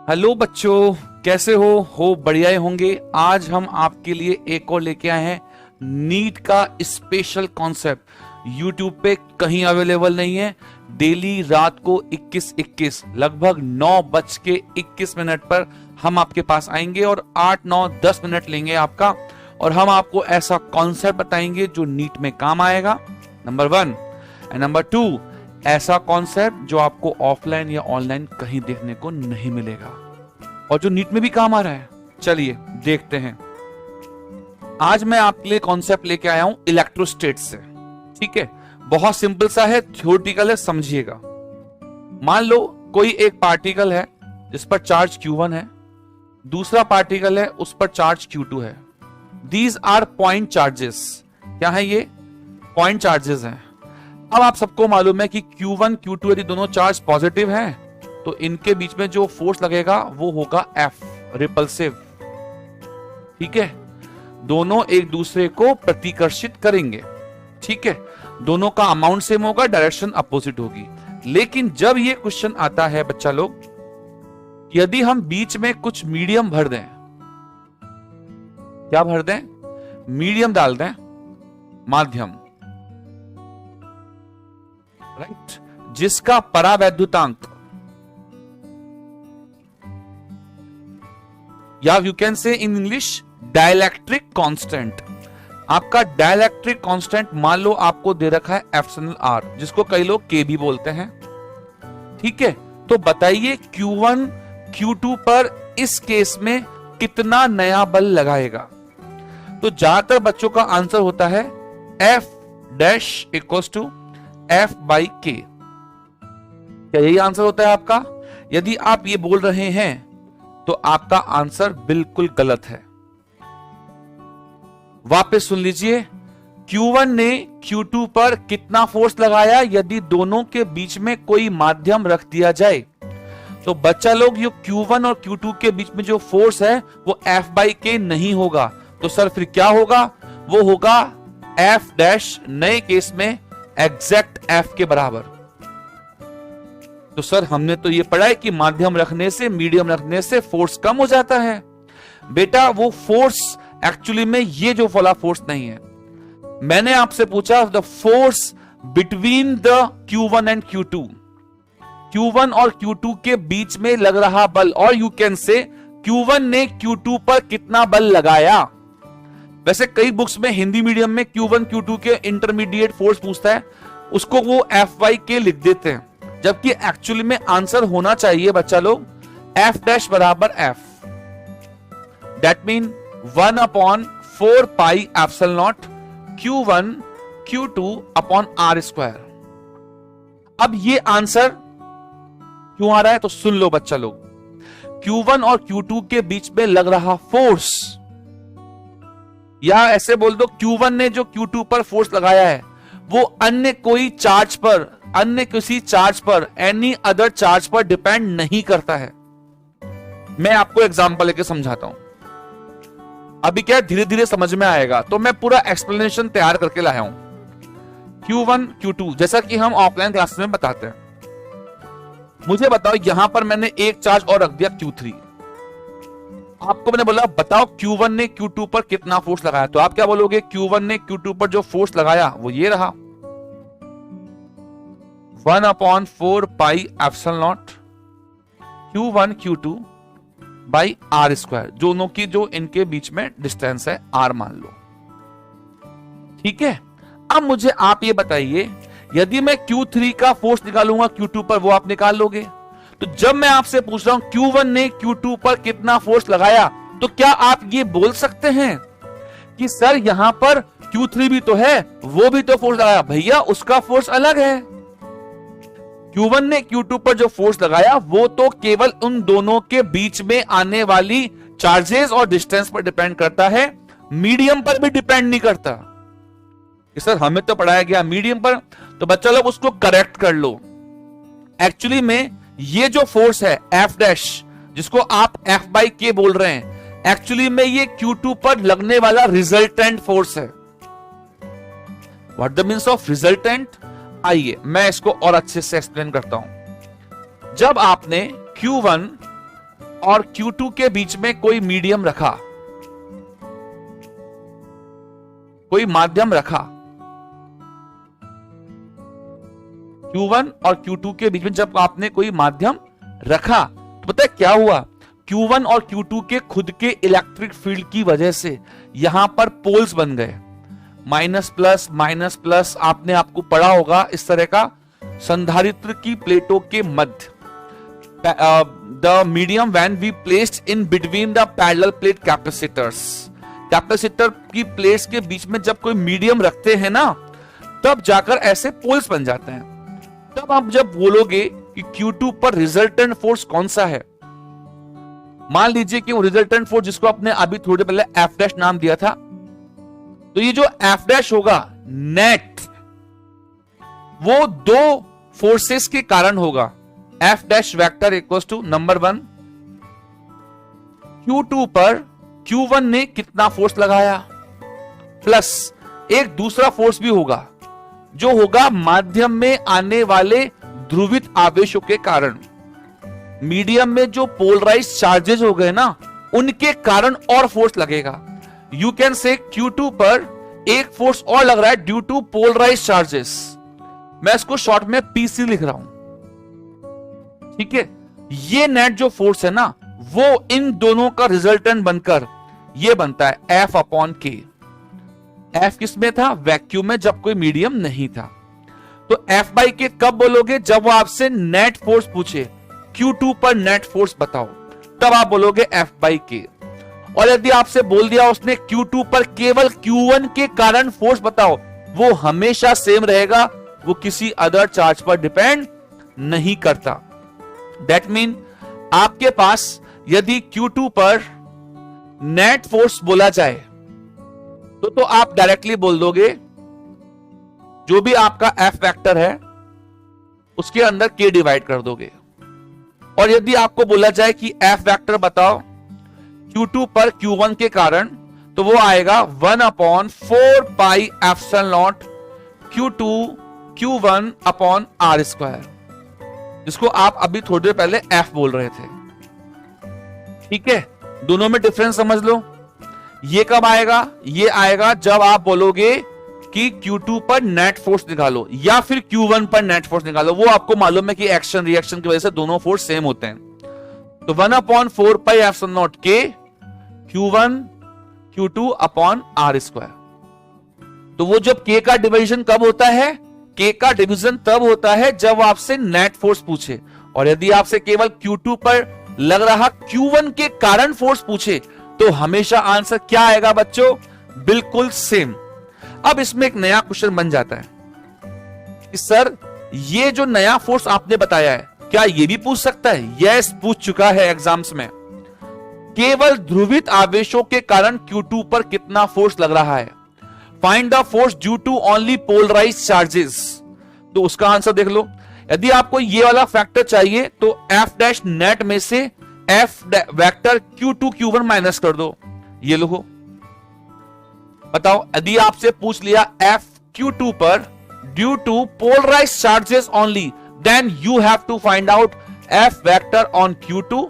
Hello बच्चों, कैसे हो बढ़िया ही होंगे। आज हम आपके लिए एक और लेके आए हैं नीट का स्पेशल कॉन्सेप्ट। यूट्यूब पे कहीं अवेलेबल नहीं है। डेली रात को 21:21 लगभग 9:21 पर हम आपके पास आएंगे और 8, 9, 10 मिनट लेंगे आपका, और हम आपको ऐसा कॉन्सेप्ट बताएंगे जो नीट में काम आएगा, नंबर 1। एंड नंबर 2, ऐसा कॉन्सेप्ट जो आपको ऑफलाइन या ऑनलाइन कहीं देखने को नहीं मिलेगा और जो नीट में भी काम आ रहा है। चलिए देखते हैं। आज मैं आपके लिए कॉन्सेप्ट लेके आया हूं इलेक्ट्रोस्टेट से। ठीक है, बहुत सिंपल सा है, थ्योरेटिकल है, समझिएगा। मान लो कोई एक पार्टिकल है जिस पर चार्ज Q1 है, दूसरा पार्टिकल है उस पर चार्ज Q2 है। These are point charges. क्या है ये? पॉइंट चार्जेस हैं। अब आप सबको मालूम है कि Q1, Q2 यदि दोनों चार्ज पॉजिटिव हैं तो इनके बीच में जो फोर्स लगेगा वो होगा F, रिपल्सिव। ठीक है, दोनों एक दूसरे को प्रतिकर्षित करेंगे। ठीक है, दोनों का अमाउंट सेम होगा, डायरेक्शन अपोजिट होगी। लेकिन जब ये क्वेश्चन आता है बच्चा लोग, यदि हम बीच में कुछ मीडियम भर दें, क्या भर दें? मीडियम डाल दें, माध्यम, राइट, जिसका परावैद्युतांक या you can say in English dielectric constant. आपका डाइलेक्ट्रिक कांस्टेंट मान लो आपको दे रखा है एप्सिलॉन R, जिसको कई लोग K भी बोलते हैं। ठीक है, तो बताइए Q1, Q2 पर इस केस में कितना नया बल लगाएगा? तो ज्यादातर बच्चों का आंसर होता है F dash equals to F by K। क्या यही आंसर होता है आपका? यदि आप ये बोल रहे हैं तो आपका आंसर बिल्कुल गलत है। वापस सुन लीजिए, Q1 ने Q2 पर कितना फोर्स लगाया यदि दोनों के बीच में कोई माध्यम रख दिया जाए? तो बच्चा लोग, ये Q1 और Q2 के बीच में जो फोर्स है वो F बाई K नहीं होगा। तो सर फिर क्या होगा? वो होगा F डैश, नए केस में एग्जैक्ट F के बराबर। तो सर हमने तो ये पढ़ा है कि माध्यम रखने से, मीडियम रखने से फोर्स कम हो जाता है। बेटा वो फोर्स एक्चुअली में ये जो वाला फोर्स नहीं है। मैंने आपसे पूछा the force between the Q1 and Q2, Q1 और Q2 के बीच में लग रहा बल, और यू कैन से Q1 ने Q2 पर कितना बल लगाया। वैसे कई बुक्स में हिंदी मीडियम में Q1, Q2 के इंटरमीडिएट फोर्स पूछता है, उसको वो F बाई K लिख देते हैं, जबकि एक्चुअली में आंसर होना चाहिए बच्चा लोग F डैश बराबर F। That mean 1/4 pi epsilon not Q1 Q2 upon R square. अब ये आंसर क्यों आ रहा है तो सुन लो बच्चा लोग। Q1 और Q2 के बीच में लग रहा फोर्स, या ऐसे बोल दो Q1 ने जो Q2 पर फोर्स लगाया है वो अन्य कोई चार्ज पर, अन्य किसी चार्ज पर, एनी अदर चार्ज पर डिपेंड नहीं करता है। मैं आपको एग्जांपल लेके समझाता हूं। अभी क्या धीरे धीरे समझ में आएगा, तो मैं पूरा एक्सप्लेनेशन तैयार करके लाया हूं। Q1 Q2 जैसा कि हम ऑफलाइन क्लासेस में बताते हैं। मुझे बताओ, यहां पर मैंने एक चार्ज और रख दिया Q3। आपको मैंने बोला बताओ Q1 ने Q2 पर कितना फोर्स लगाया, तो आप क्या बोलोगे? Q1 ने Q2 पर जो फोर्स लगाया वो ये रहा, 1/4 pi epsilon not Q1 Q2 by R square, दोनों की जो इनके बीच में डिस्टेंस है R मान लो। ठीक है, अब मुझे आप ये बताइए, यदि मैं Q3 का फोर्स निकालूंगा Q2 पर, वो आप निकाल लोगे। तो जब मैं आपसे पूछ रहा हूं Q1 ने Q2 पर कितना फोर्स लगाया, तो क्या आप ये बोल सकते हैं कि सर यहां पर Q3 भी तो है, वो भी तो फोर्स लगाया? भैया उसका फोर्स अलग है। Q1 ने Q2 पर जो फोर्स लगाया वो तो केवल उन दोनों के बीच में आने वाली चार्जेस और डिस्टेंस पर डिपेंड करता है, मीडियम पर भी डिपेंड नहीं करता। कि सर हमें तो पढ़ाया गया मीडियम पर, तो बच्चा लोग उसको करेक्ट कर लो। एक्चुअली में ये जो फोर्स है F डैश, जिसको आप F बाई K बोल रहे हैं, एक्चुअली में ये Q2 पर लगने वाला रिजल्टेंट फोर्स है। What the means of resultant? आइए मैं इसको और अच्छे से एक्सप्लेन करता हूं। जब आपने Q1 और Q2 के बीच में कोई मीडियम रखा, कोई माध्यम रखा, Q1 और Q2 के बीच में जब आपने कोई माध्यम रखा तो पता है क्या हुआ? Q1 और Q2 के खुद के इलेक्ट्रिक फील्ड की वजह से यहां पर पोल्स बन गए, माइनस प्लस। आपने आपको पढ़ा होगा इस तरह का संधारित्र की प्लेटों के मध्य, the medium when we placed in between the parallel plate capacitors, capacitor की प्लेट्स के बीच में जब कोई मीडियम रखते हैं ना, तब जाकर ऐसे पोल्स बन जाते हैं। तब आप जब बोलोगे कि Q2 पर रिजल्टेंट फोर्स कौन सा है, मान लीजिए कि वो रिजल्टेंट फोर्स जिसको आपने अभी थोड़ी पहले F' नाम दिया था, तो ये जो F' होगा नेट, वो दो फोर्सेस के कारण होगा। F' vector equals to number 1 Q2 पर Q1 ने कितना फोर्स लगाया, प्लस एक दूसरा फोर्स भी होगा जो होगा माध्यम में आने वाले ध्रुवित आवेशों के कारण। मीडियम में जो पोलराइज्ड चार्जेस हो गए ना, उनके कारण और फोर्स लगेगा। यू कैन से Q2 पर एक फोर्स और लग रहा है ड्यू टू पोलराइज्ड चार्जेस, मैं इसको शॉर्ट में PC लिख रहा हूं, ठीक है। ये नेट जो फोर्स है ना, वो इन दोनों का रिजल्टेंट बनकर ये बनता है F/K। F किसमें था? वैक्यूम में, जब कोई मीडियम नहीं था। तो F/K कब बोलोगे? जब वो आपसे नेट फोर्स पूछे, Q2 पर नेट फोर्स बताओ, तब आप बोलोगे F/K। और यदि आपसे बोल दिया उसने Q2 पर केवल Q1 के कारण फोर्स बताओ, वो हमेशा सेम रहेगा, वो किसी अदर चार्ज पर डिपेंड नहीं करता। दैट मीन आपके पास यदि Q2 पर नेट फोर्स बोला जाए तो आप डायरेक्टली बोल दोगे जो भी आपका F वेक्टर है उसके अंदर K डिवाइड कर दोगे। और यदि आपको बोला जाए कि F वेक्टर बताओ Q2 पर Q1 के कारण, तो वो आएगा 1/4 pi epsilon not Q2 Q1 upon R², जिसको आप अभी थोड़ी देर पहले F बोल रहे थे, ठीक है। दोनों में डिफरेंस समझ लो। ये कब आएगा? ये आएगा जब आप बोलोगे कि Q2 पर नेट फोर्स निकालो या फिर Q1 पर नेट फोर्स निकालो। वो आपको मालूम है कि एक्शन रिएक्शन की वजह से दोनों फोर्स सेम होते हैं। तो 1/4 pi epsilon not K Q1 Q2 upon R²। तो वो जब K का डिवीजन कब होता है? K का डिवीजन तब होता है जब आपसे नेट फोर्स पूछे, और यदि आपसे केवल Q2 पर लग रहा Q1 के कारण फोर्स पूछे, तो हमेशा आंसर क्या आएगा बच्चों? बिल्कुल सेम। अब इसमें एक नया क्वेश्चन बन जाता है कि सर ये जो नया फोर्स आपने बताया है, क्या ये भी पूछ सकता है? यस, पूछ चुका है एग्जाम्स में। केवल ध्रुवित आवेशों के कारण Q2 पर कितना फोर्स लग रहा है? Find the force due to only polarized charges. तो उसका आंसर देख लो। यदि आपको ये वाला फैक्टर चाहिए तो F' नेट में से F vector Q2 Q1 minus कर दो, ये लो। बताओ, यदि आपसे पूछ लिया F Q2 पर due to polarized charges only, then you have to find out F vector on Q2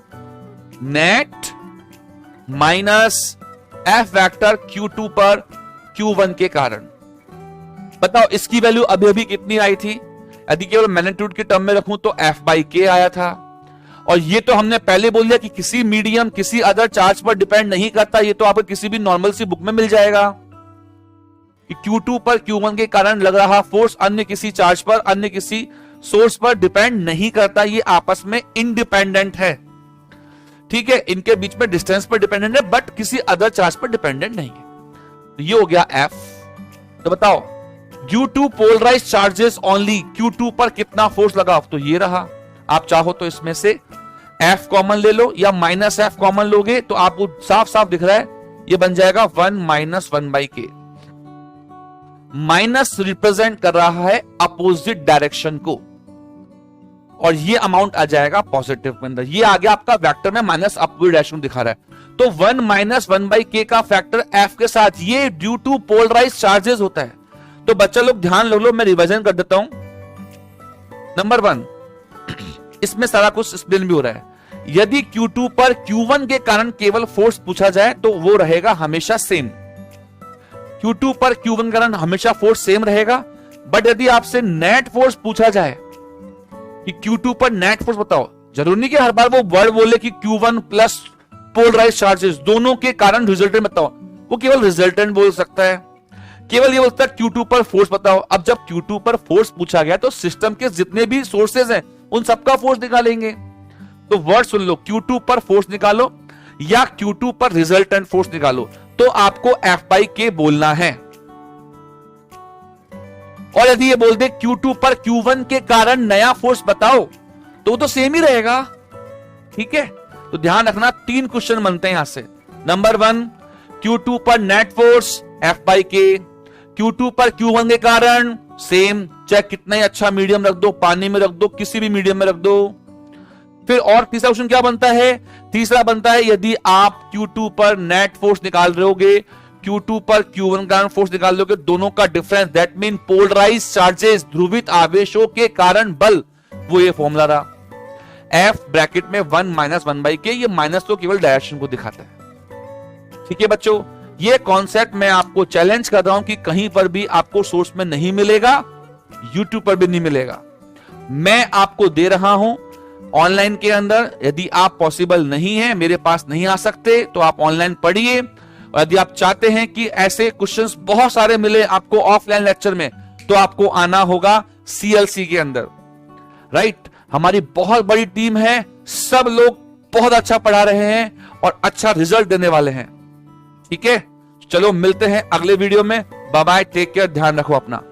net minus F vector Q2 पर Q1 के कारण। बताओ इसकी वैल्यू अभी अभी कितनी आई थी? यदि केवल मैग्नीट्यूड के टर्म में रखूं तो F/K आया था। और ये तो हमने पहले बोल दिया कि किसी मीडियम किसी अदर चार्ज पर डिपेंड नहीं करता। ये तो आपको किसी भी नॉर्मल सी बुक में मिल जाएगा कि Q2 पर Q1 के कारण लग रहा फोर्स अन्य किसी चार्ज पर, अन्य किसी सोर्स पर डिपेंड नहीं करता। ये आपस में इंडिपेंडेंट है, ठीक है। इनके बीच में डिस्टेंस पर डिपेंडेंट है, बट किसी अदर चार्ज पर डिपेंडेंट नहीं है। तो ये हो गया F। तो बताओ due to polarized charges only Q2 पर कितना फोर्स लगा? तो ये रहा। आप चाहो तो इसमें से F कॉमन ले लो या माइनस F कॉमन लोगे तो आपको साफ साफ दिख रहा है, ये बन जाएगा 1 - 1/K। माइनस रिप्रेजेंट कर रहा है अपोजिट डायरेक्शन को, और ये अमाउंट आ जाएगा पॉजिटिव के अंदर। ये आ गया आपका वेक्टर में माइनस अपोजिट डायरेक्शन दिखा रहा है। तो 1 - 1/K का फैक्टर F के साथ, ये ड्यू टू पोलराइज्ड चार्जेस होता है। तो बच्चा लोग ध्यान लो, मैं रिवीजन कर देता हूं। नंबर 1, इसमें सारा कुछ एक्सप्लेन भी हो रहा है। यदि Q2 पर Q1 के कारण केवल फोर्स पूछा जाए तो वो रहेगा हमेशा सेम। Q2 पर Q1 के कारण हमेशा फोर्स सेम रहेगा। बट यदि आपसे नेट फोर्स पूछा जाए कि Q2 पर नेट फोर्स बताओ, जरूरी नहीं कि हर बार वो वर्ड बोले कि Q1 प्लस पोलराइज चार्जेस दोनों के कारण रिजल्टेंट बताओ, वो केवल रिजल्टेंट बोल सकता है, केवल ये बोलता है Q2 पर फोर्स बताओ। अब जब Q2 पर फोर्स पूछा गया तो सिस्टम के जितने भी सोर्सेज हैं उन सबका फोर्स निकालेंगे। तो वर्ड सुन लो, Q2 पर फोर्स निकालो या Q2 पर रिजल्टेंट फोर्स निकालो, तो आपको F/K बोलना है। और यदि ये बोल दे Q2 पर Q1 के कारण नया फोर्स बताओ, तो वो तो सेम ही रहेगा। ठीक है, तो ध्यान रखना 3 क्वेश्चन बनते हैं यहां से। नंबर 1, Q2 पर नेट फोर्स F/K, Q2 पर Q1 के कारण सेम, चाहे कितना ही अच्छा मीडियम रख दो, पानी में रख दो, किसी भी मीडियम में रख दो। फिर और तीसरा क्वेश्चन क्या बनता है? तीसरा बनता है यदि आप Q2 पर नेट फोर्स निकाल रहे होगे, Q2 पर Q1 के कारण फोर्स निकाल रहे होगे, दोनों का difference, that mean polarise charges, ध्रुवित आवेशों के कारण बल, वो ये फॉर्मूला रहा F ब्रैकेट में 1 - 1/K। ये माइनस तो केवल डायरेक्शन को दिखाता है। ठीक है बच्चों, ये कॉन्सेप्ट मैं आपको चैलेंज कर रहा हूं कि कहीं पर भी आपको सोर्स में नहीं मिलेगा, यूट्यूब पर भी नहीं मिलेगा। मैं आपको दे रहा हूं ऑनलाइन के अंदर। यदि आप पॉसिबल नहीं है, मेरे पास नहीं आ सकते, तो आप ऑनलाइन पढ़िए। और यदि आप चाहते हैं कि ऐसे क्वेश्चंस बहुत सारे मिले आपको ऑफलाइन लेक्चर में, तो आपको आना होगा CLC के अंदर। राइट, हमारी बहुत बड़ी टीम है, सब लोग बहुत अच्छा पढ़ा रहे हैं और अच्छा रिजल्ट देने वाले हैं। ठीक है, चलो मिलते हैं अगले वीडियो में। बाय बाय, टेक केयर, ध्यान रखो अपना।